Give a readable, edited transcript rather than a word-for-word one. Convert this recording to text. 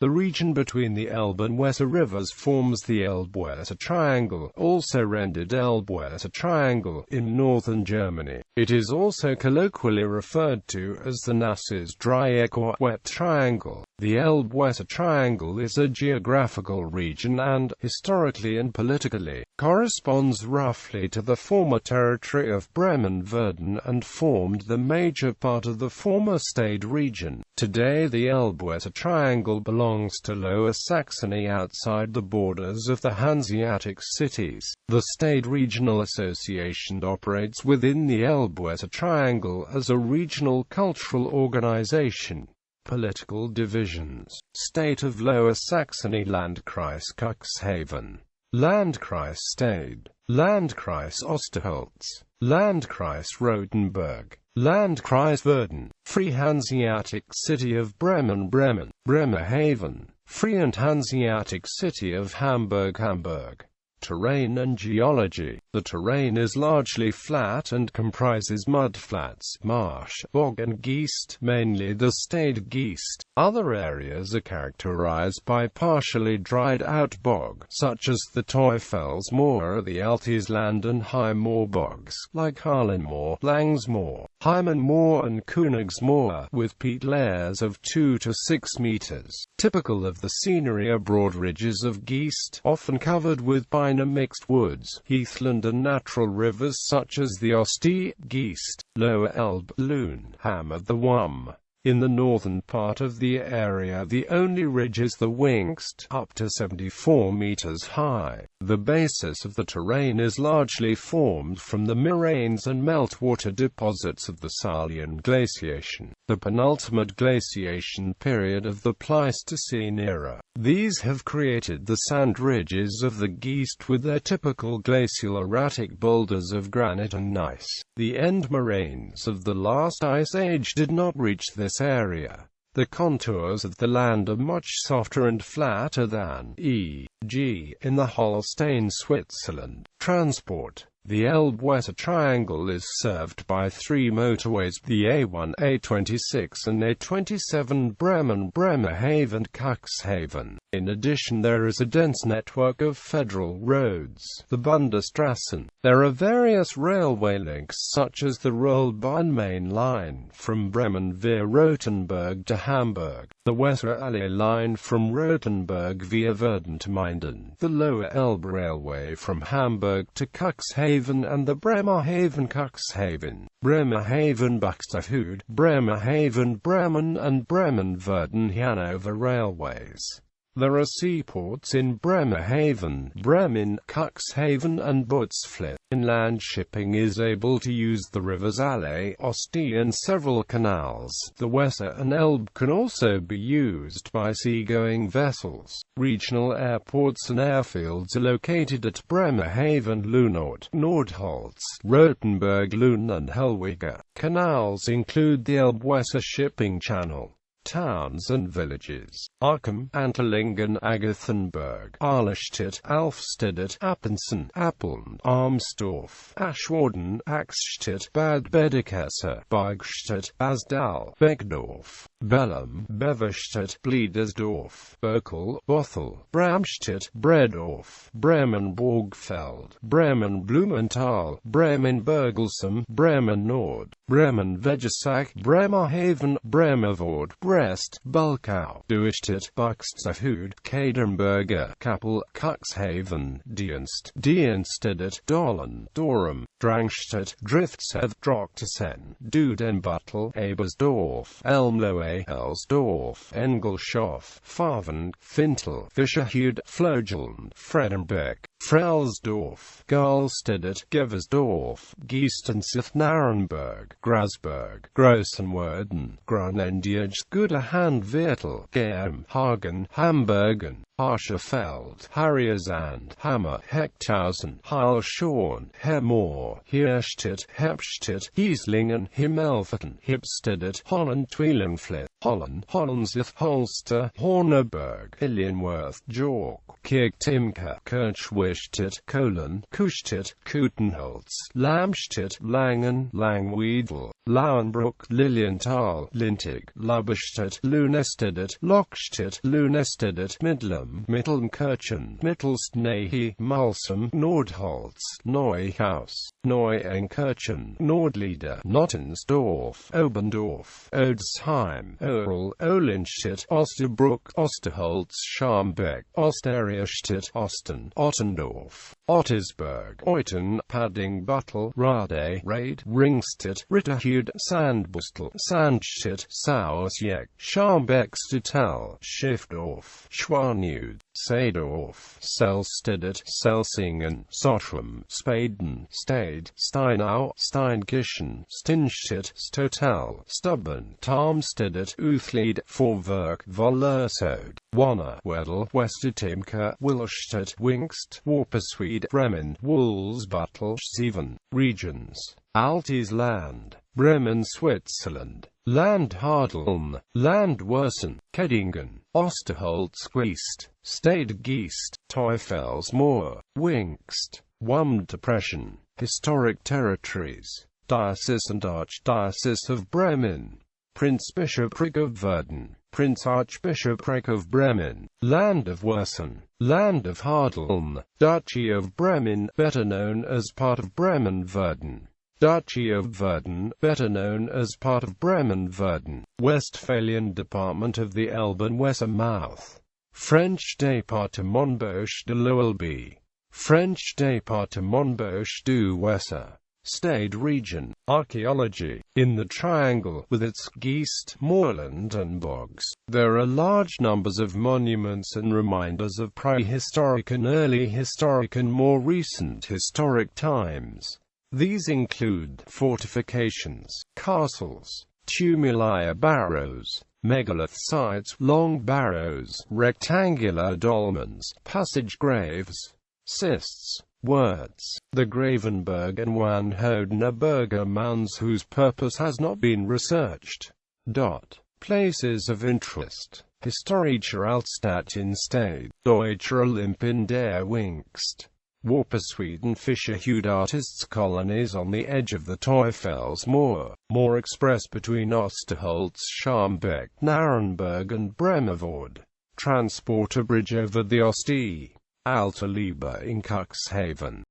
The region between the Elbe and Weser rivers forms the Elbe-Weser Triangle, also rendered Elbe-Weser Triangle, in northern Germany. It is also colloquially referred to as the Nasses Dreieck or Wet Triangle. The Elbe-Weser Triangle is a geographical region and, historically and politically, corresponds roughly to the former territory of Bremen-Verden and formed the major part of the former Stade Region. Today the Elbe-Weser Triangle belongs to Lower Saxony outside the borders of the Hanseatic cities. The Stade Regional Association operates within the Elbe-Weser Triangle as a regional cultural organization. Political divisions: State of Lower Saxony, Landkreis Cuxhaven, Landkreis Stade, Landkreis Osterholz, Landkreis Rothenburg, Landkreis Verden, Free Hanseatic City of Bremen, Bremerhaven, Free and Hanseatic City of Hamburg. Terrain and geology. The terrain is largely flat and comprises mudflats, marsh, bog and geest, mainly the Stade geest. Other areas are characterized by partially dried-out bog, such as the Teufelsmoor, the Altisland and High Moor bogs, like Harlenmoor, Langsmoor, Hymenmoor and Königsmoor, with peat layers of 2 to 6 meters. Typical of the scenery are broad ridges of geest, often covered with mixed woods, heathland and natural rivers such as the Oste, Geest, Lower Elbe, Loon, Hammer, the Wum. In the northern part of the area the only ridge is the Wingst, up to 74 meters high. The basis of the terrain is largely formed from the moraines and meltwater deposits of the Salian glaciation, the penultimate glaciation period of the Pleistocene era. These have created the sand ridges of the Geest with their typical glacial erratic boulders of granite and gneiss. The end moraines of the last ice age did not reach this area. The contours of the land are much softer and flatter than, e.g., in the Holstein, Switzerland. Transport. The Elbe-Weser Triangle is served by 3 motorways, the A1, A26 and A27 Bremen-Bremerhaven, Cuxhaven. In addition there is a dense network of federal roads, the Bundesstraßen. There are various railway links such as the Rollbahn main line from Bremen via Rothenburg to Hamburg, the Weser Allee line from Rothenburg via Verden to Minden, the Lower Elbe Railway from Hamburg to Cuxhaven, and the Bremerhaven-Cuxhaven, Bremerhaven-Buxtehude, Bremerhaven-Bremen and Bremen-Verden-Hanover railways. There are seaports in Bremerhaven, Bremen, Cuxhaven and Butzfleth. Inland shipping is able to use the rivers Allee, Oste and several canals. The Weser and Elbe can also be used by seagoing vessels. Regional airports and airfields are located at Bremerhaven, Loonort, Nordholz, Rothenburg, Loon and Hellwege. Canals include the Elbe-Weser shipping channel. Towns and villages: Arkham, Antolingen, Agathenburg, Arlestedt, Alfstedt, Appensen, Appeln, Armsdorf, Aschwarden, Axstedt, Bad Bedekesser, Bergstedt, Basdal, Beckdorf, Bellum, Beverstedt, Bliedersdorf, Berkel, Bothel, Bramstedt, Bredorf, Bremen-Borgfeld, Bremen-Blumenthal, Bremen-Bergelsum, Bremen-Nord, Bremen-Vegesack, Bremerhaven, Bremervord, Brest, Bulkau, Duistet, Buxtehude, Kadenberger, Kappel, Cuxhaven, Dienst, Dienstedt, Dohlen, Dorum, Drangstedt, Driftsheath, Drochtesen, Dudenbuttel, Ebersdorf, Elmloe, Elsdorf, Engelshof, Farven, Fintel, Fischerhude, Flogeln, Fredenbeck, Frelsdorf, Garlstedt, Geversdorf, Geestensith, Narenberg, Grasberg, Grossenwerden, Granendiage, Guderhandviertel, Geam, Hagen, Hamburgen, Harscherfeld, Harriersand, Hammer, Hechthausen, Heilschorn, Hemmoor, Hirstedt, Hepstedt, Hieslingen, Himmelferten, Hipstedt, Holland, Tweelenfleth, Holland, Hollandsith, Holster, Horneberg, Hillenworth, Jork, Kirchtimke, Kirchwischtet, Cologne, Kuschtet, Kutenholz, Lamstedt, Langen, Langwiedel, Lauenbruck, Lilienthal, Lintig, Laberstadt, Lunestedt, Lockstedt, Lunestedt, Midlum, Mittelmkirchen, Mittelstnahe, Malsum, Nordholz, Neuhaus, Neuenkirchen, Nordlieder, Nottensdorf, Obendorf, Odesheim, Orel, Olenstedt, Osterbruck, Osterholz, Scharmbeck, Osterriestedt, Osten, Ottendorf, Ottersberg, Euten, Padding, Buttel, Rade, Raid, Ringstedt, Ritterhude, Sandbustel, Sandstedt, Sauersjeck, Scharmbeck, Stuttal, Schiffdorf, Schwanude, Seedorf, Selstedt, Selsingen, Soschum, Spaden, Stade, Steinau, Steinkirchen, Stinstedt, Stotal, Stubben, Tarmstedt, Uthlied, Vorwerk, Vollersode, Wanner, Wedel, Westertimke, Willstadt, Wingst, Warpersweed, Bremen, Wolfsbüttel, Sieven, Regions, Altisland, Bremen, Switzerland, Land Hadeln, Land Wersen, Kettingen, Osterholz, Geest, Stade Geest, Teufelsmoor, Wingst, Wum Depression, Historic Territories, Diocese and Archdiocese of Bremen, Prince-Bishopric of Verden, Prince-Archbishopric of Bremen, Land of Wersen, Land of Hadeln, Duchy of Bremen, better known as part of Bremen-Verden, Duchy of Verden, better known as part of Bremen-Verden, Westphalian Department of the Elbe and Weser mouth, French Département Bauche de l'Elbe, French Département Bauche du Weser, Stade Region, Archaeology. In the triangle, with its geest, moorland and bogs, there are large numbers of monuments and reminders of prehistoric and early historic and more recent historic times. These include fortifications, castles, tumuli, barrows, megalith sites, long barrows, rectangular dolmens, passage graves, cists, words, the Gravenberg and Wanhodener Berger mounds whose purpose has not been researched. Places of interest: Historische Altstadt in Stade, Deutscher Olymp in der Wingst, Warpersweden, Fischerhude, artists' colonies on the edge of the Teufelsmoor, Moor Express between Osterholz, Scharmbeck, Narenberg and Bremervorde, Transporter bridge over the Oste, Alta Liebe in Cuxhaven.